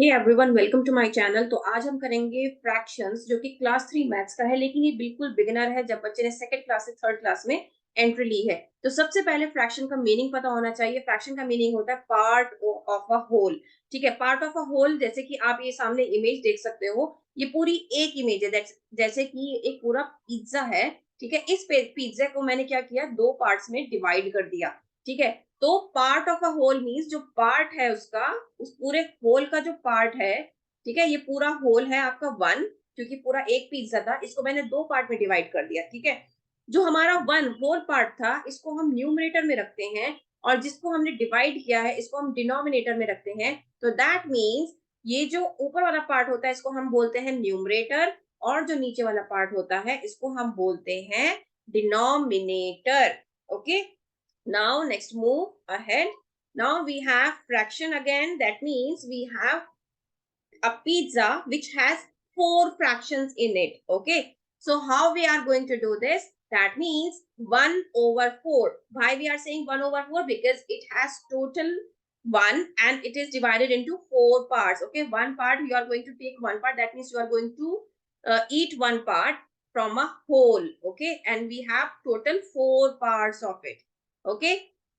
Hey everyone, welcome to my channel. तो आज हम करेंगे फ्रैक्शंस जो कि क्लास 3 मैथ्स का है, लेकिन ये बिल्कुल बिगिनर है जब बच्चे ने सेकंड क्लास से थर्ड क्लास में एंट्री ली है। तो सबसे पहले फ्रैक्शन का मीनिंग पता होना चाहिए। फ्रैक्शन का मीनिंग होता है पार्ट ऑफ अ होल। ठीक है, पार्ट ऑफ अ होल। जैसे कि आप ये सामने इमेज देख सकते हो, ये पूरी एक इमेज है। जैसे कि एक पूरा पिज्जा है। ठीक है, इस पिज्जा को मैंने क्या किया, दो पार्ट्स में डिवाइड कर दिया। ठीक है, तो part of a whole means जो पार्ट है उसका, उस पूरे होल का जो पार्ट है, ठीक है, ये पूरा होल है आपका वन, क्योंकि पूरा एक पिज्जा था, इसको मैंने दो पार्ट में डिवाइड कर दिया। ठीक है, जो हमारा वन होल पार्ट था इसको हम न्यूमरेटर में रखते हैं, और जिसको हमने डिवाइड किया है इसको हम डिनोमिनेटर में रखते हैं। तो दैट मीन्स ये जो ऊपर वाला पार्ट होता है इसको हम बोलते हैं न्यूमरेटर, और जो नीचे वाला पार्ट होता है इसको हम बोलते हैं denominator. Okay, now next move ahead. Now we have fraction again. That means we have a pizza which has four fractions in it. Okay, so how we are going to do this? That means 1 over 4. Why we are saying 1 over 4? Because it has total 1 and it is divided into 4 parts. Okay, one part you are going to take one part. That means you are going to eat one part from a whole. Okay, and we have total 4 parts of it. Okay,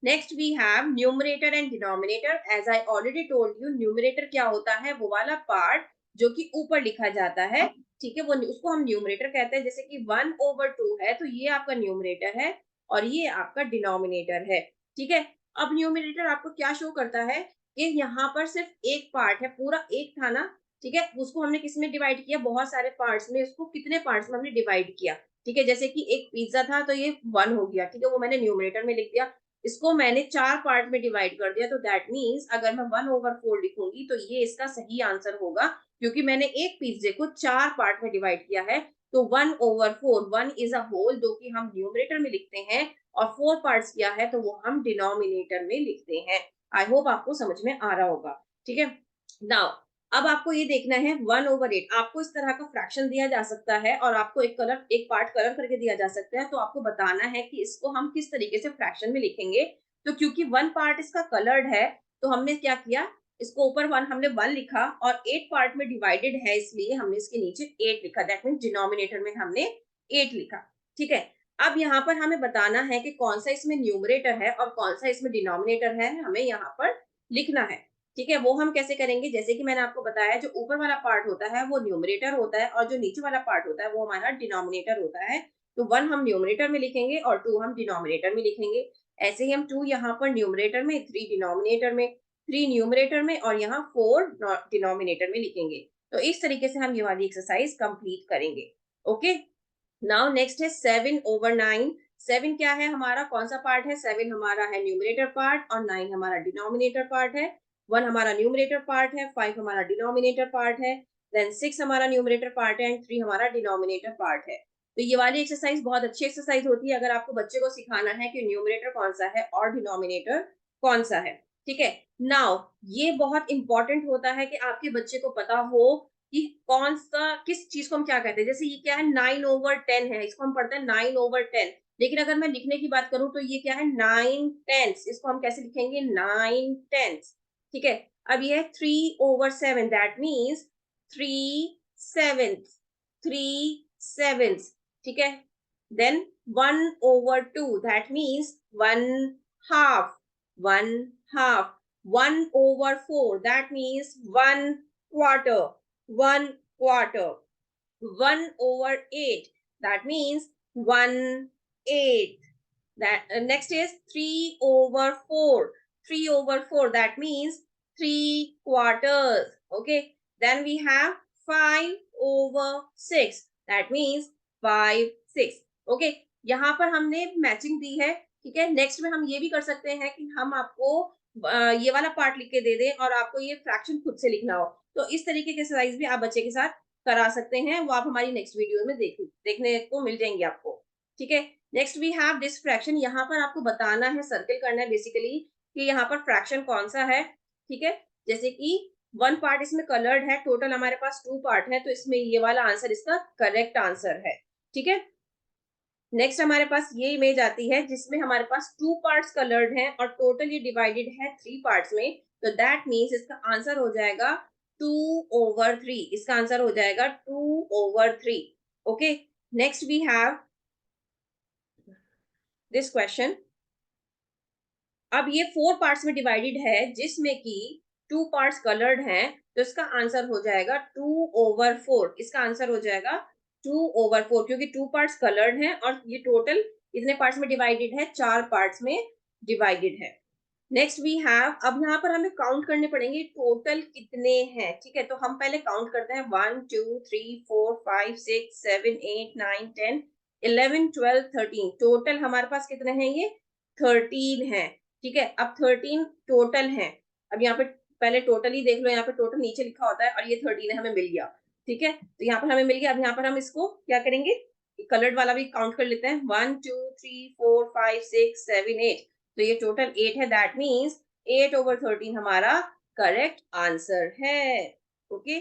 next we have numerator and denominator. As I already told you, numerator क्या होता है, वो वाला part जो कि ऊपर लिखा जाता है। ठीक है, वो उसको हम न्यूमरेटर कहते हैं। जैसे कि 1/2 है तो ये आपका न्यूमरेटर है और ये आपका डिनोमिनेटर है। ठीक है, अब न्यूमरेटर आपको क्या शो करता है कि यहाँ पर सिर्फ एक पार्ट है, पूरा एक था ना। ठीक है, उसको हमने किस में डिवाइड किया, बहुत सारे पार्ट्स में। उसको कितने पार्ट्स में हमने डिवाइड किया। ठीक है, जैसे कि एक पिज्जा था तो ये 1 हो गया। ठीक है, वो मैंने न्यूमरेटर में लिख दिया। इसको मैंने 4 पार्ट में डिवाइड कर दिया, तो दैट मीन्स अगर मैं 1/4 लिखूंगी तो ये इसका सही आंसर होगा, क्योंकि मैंने एक पिज्जे को 4 पार्ट में डिवाइड किया है। तो 1/4, 1 इज अ होल जो कि हम न्यूमरेटर में लिखते हैं, और 4 पार्ट्स किया है तो वो हम डिनोमिनेटर में लिखते हैं। आई होप आपको समझ में आ रहा होगा। ठीक है, नाउ अब आपको ये देखना है 1/8। आपको इस तरह का फ्रैक्शन दिया जा सकता है और आपको एक पार्ट कलर करके दिया जा सकता है। तो आपको बताना है कि इसको हम किस तरीके से फ्रैक्शन में लिखेंगे। तो क्योंकि वन पार्ट इसका कलर्ड है, तो हमने क्या किया, इसको ऊपर वन हमने 1 लिखा, और 8 पार्ट में डिवाइडेड है इसलिए हमने इसके नीचे 8 लिखा। दैट मीन डिनोमिनेटर में हमने 8 लिखा। ठीक है, अब यहाँ पर हमें बताना है कि कौन सा इसमें न्यूमरेटर है और कौन सा इसमें डिनोमिनेटर है, हमें यहाँ पर लिखना है। ठीक है, वो हम कैसे करेंगे, जैसे कि मैंने आपको बताया, जो ऊपर वाला पार्ट होता है वो न्यूमरेटर होता है, और जो नीचे वाला पार्ट होता है वो हमारा डिनोमिनेटर होता है। तो 1 हम न्यूमरेटर में लिखेंगे और 2 हम डिनोमिनेटर में लिखेंगे। ऐसे ही हम 2 यहाँ पर न्यूमरेटर में, 3 डिनोमिनेटर में, 3 न्यूमरेटर में, और यहाँ 4 डिनोमिनेटर में लिखेंगे। तो इस तरीके से हम ये वाली एक्सरसाइज कंप्लीट करेंगे। ओके, नाउ नेक्स्ट है 7/9। 7 क्या है हमारा, कौन सा पार्ट है, 7 हमारा है न्यूमरेटर पार्ट और 9 हमारा डिनोमिनेटर पार्ट है। 1 हमारा न्यूमरेटर पार्ट है, 5 हमारा डिनोमिनेटर पार्ट है, देन 6 हमारा न्यूमरेटर पार्ट है, एंड 3 हमारा डिनोमिनेटर पार्ट है। तो ये वाली एक्सरसाइज बहुत अच्छी एक्सरसाइज होती है अगर आपको बच्चे को सिखाना है कि न्यूमरेटर कौन सा है और डिनोमिनेटर कौन सा है। ठीक है, नाउ ये बहुत इंपॉर्टेंट होता है कि आपके बच्चे को पता हो कि कौन सा, किस चीज को हम क्या कहते हैं। जैसे ये क्या है, 9/10 है, इसको हम पढ़ते हैं 9/10। लेकिन अगर मैं लिखने की बात करूं तो ये क्या है, 9/10। इसको हम कैसे लिखेंगे, 9/10। ठीक है, अब ये है 3/7। That means 3/7, 3/7। ठीक है, then 1/2। That means 1/2, 1/2। 1/4। That means 1/4, 1/4। 1/8, that means 1/8. That next is 3/4, 3/4, that means 3/4. Okay, then we have 5/6, that means 5/6. Okay, यहाँ पर हमने मैचिंग दी है। ठीक है, नेक्स्ट में हम ये भी कर सकते हैं कि हम आपको ये वाला पार्ट लिख के दे दें और आपको ये फ्रैक्शन खुद से लिखना हो। तो इस तरीके के एक्सरसाइज भी आप बच्चे के साथ करा सकते हैं। वो आप हमारी नेक्स्ट वीडियो में देखने को मिल जाएंगे आपको। ठीक है, next we have this fraction. यहाँ पर आपको बताना है, सर्कल करना है बेसिकली, कि यहाँ पर फ्रैक्शन कौन सा है। ठीक है, जैसे कि 1 पार्ट इसमें कलर्ड है, टोटल हमारे पास 2 पार्ट है, तो इसमें ये वाला आंसर इसका करेक्ट आंसर है। ठीक है, नेक्स्ट हमारे पास ये इमेज आती है जिसमें हमारे पास 2 पार्ट्स कलर्ड हैं और टोटल ये डिवाइडेड है 3 पार्ट्स में। तो दैट मीन्स इसका आंसर हो जाएगा 2/3, इसका आंसर हो जाएगा 2/3। Okay, next we have this question. अब ये 4 पार्ट्स में डिवाइडेड है जिसमें कि 2 पार्ट्स कलर्ड हैं, तो इसका आंसर हो जाएगा 2/4। इसका आंसर हो जाएगा 2/4 क्योंकि 2 पार्ट्स कलर्ड हैं और ये टोटल कितने पार्ट्स में डिवाइडेड है, 4 पार्ट्स में डिवाइडेड है। नेक्स्ट वी हैव, अब यहाँ पर हमें काउंट करने पड़ेंगे टोटल कितने हैं। ठीक है, तो हम पहले काउंट करते हैं 1 2 3 4 5 6 7 8 9 10 11 12 13। टोटल हमारे पास कितने हैं, ये 13 हैं। ठीक है, अब 13 टोटल हैं। अब यहाँ पे पहले टोटल ही देख लो, यहाँ पे टोटल नीचे लिखा होता है और ये 13 है, हमें मिल गया। ठीक है, तो यहाँ पर हमें मिल गया। अब यहाँ पर हम इसको क्या करेंगे, कलर्ड वाला भी काउंट कर लेते हैं। 1 2 3 4 5 6 7 8। तो ये टोटल 8 है, दैट मीन्स 8/13 हमारा करेक्ट आंसर है। Okay,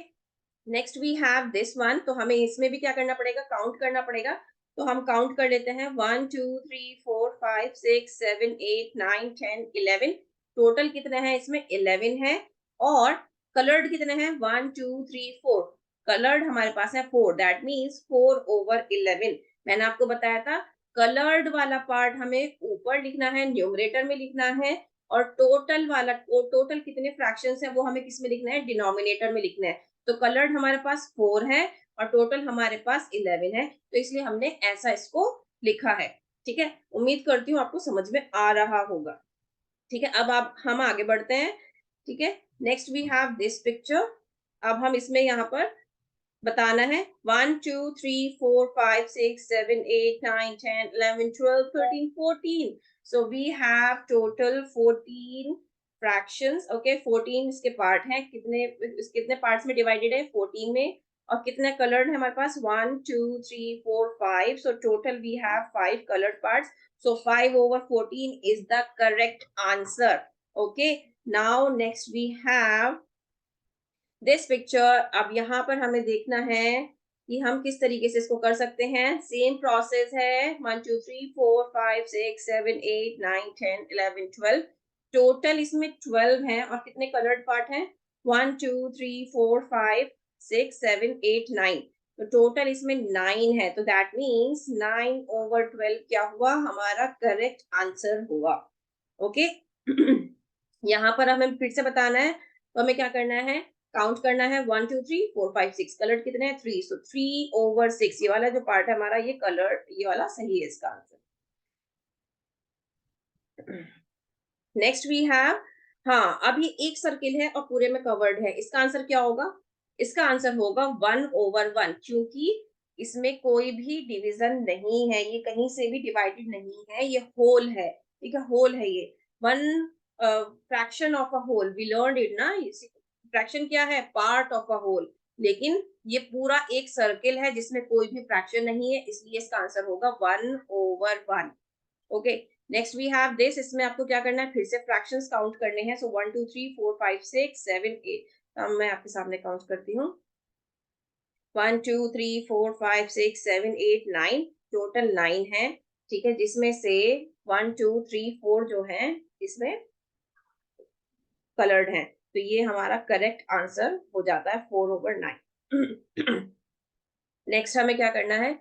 next we have this one. तो हमें इसमें भी क्या करना पड़ेगा, काउंट करना पड़ेगा। तो हम काउंट कर लेते हैं 1 2 3 4 5 6 7 8 9 10 11। टोटल कितने हैं इसमें, 11 है। और कलर्ड कितने हैं, 1 2 3 4। कलर्ड हमारे पास है 4, दैट मीन्स 4/11। मैंने आपको बताया था कलर्ड वाला पार्ट हमें ऊपर लिखना है, न्यूमरेटर में लिखना है, और टोटल वाला, टोटल कितने फ्रैक्शंस हैं वो हमें किस में लिखना है, डिनोमिनेटर में लिखना है। तो कलर्ड हमारे पास 4 है और टोटल हमारे पास 11 है, तो इसलिए हमने ऐसा इसको लिखा है। ठीक है, उम्मीद करती हूँ आपको समझ में आ रहा होगा। ठीक है, अब आप हम आगे बढ़ते हैं। ठीक है, next we have this picture. अब हम इसमें यहाँ पर बताना है 1 2 3 4 5 6 7 8 9 10 11 12 13 14। So we have total 14 fractions. Okay, 14 इसके पार्ट हैं, कितने पार्ट्स में डिवाइडेड है, 14 में। और कितने कलर्ड है हमारे पास, 1 2 3 4 5। So total we have 5 colored parts. So 5/14 is the correct answer. Okay, now next we have this picture. अब यहाँ पर हमें देखना है कि हम किस तरीके से इसको कर सकते हैं। सेम प्रोसेस है, 1 2 3 4 5 6 7 8 9 10 11 12। टोटल इसमें 12 हैं और कितने कलर्ड पार्ट हैं, 1 2 3 4 5 6 7 8 9। तो टोटल इसमें 9 है, तो दैट मीन्स 9/12 क्या हुआ, हमारा करेक्ट आंसर हुआ। ओके यहाँ पर हमें फिर से बताना है, तो हमें क्या करना है, काउंट करना है 1 2 3 4 5 6। कलर्ड कितने हैं, 3। सो 3/6 ये वाला जो पार्ट है हमारा, ये कलर्ड, ये वाला सही है इसका आंसर। नेक्स्ट वी हैव, हाँ, अब ये एक सर्किल है और पूरे में कवर्ड है, इसका आंसर क्या होगा, इसका आंसर होगा 1/1 क्योंकि इसमें कोई भी डिवीजन नहीं है, ये कहीं से भी डिवाइडेड नहीं है, ये होल है। ठीक है, होल है ये। One fraction of a whole, we learned it ना। फ्रैक्शन क्या है, पार्ट ऑफ अ होल। लेकिन ये पूरा एक सर्किल है जिसमें कोई भी फ्रैक्शन नहीं है, इसलिए इसका आंसर होगा 1/1। Okay, next we have this. इसमें आपको क्या करना है, फिर से फ्रैक्शंस काउंट करने हैं। सो 1 2 3 4 5 6 7 8। अब मैं आपके सामने काउंट करती हूँ, 1 2 3 4 5 6 7 8 9। टोटल 9 है। ठीक है, जिसमें से 1 2 3 4 जो है इसमें कलर्ड हैं, तो ये हमारा करेक्ट आंसर हो जाता है 4/9। नेक्स्ट हमें क्या करना है,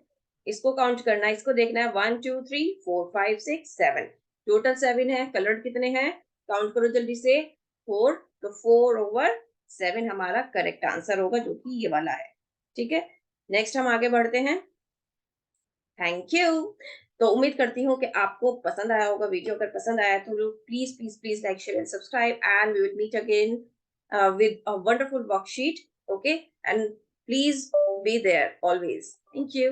इसको काउंट करना है, इसको देखना है 1 2 3 4 5 6 7। टोटल 7 है, कलर्ड कितने हैं, काउंट करो जल्दी से, 4। तो 4/7 हमारा करेक्ट आंसर होगा, जो कि ये वाला है। ठीक है, नेक्स्ट हम आगे बढ़ते हैं। Thank you. तो उम्मीद करती हूँ कि आपको पसंद आया होगा वीडियो। अगर पसंद आया तो please please please like share and subscribe, and we will meet again with a wonderful worksheet. Okay, and please be there always. Thank you.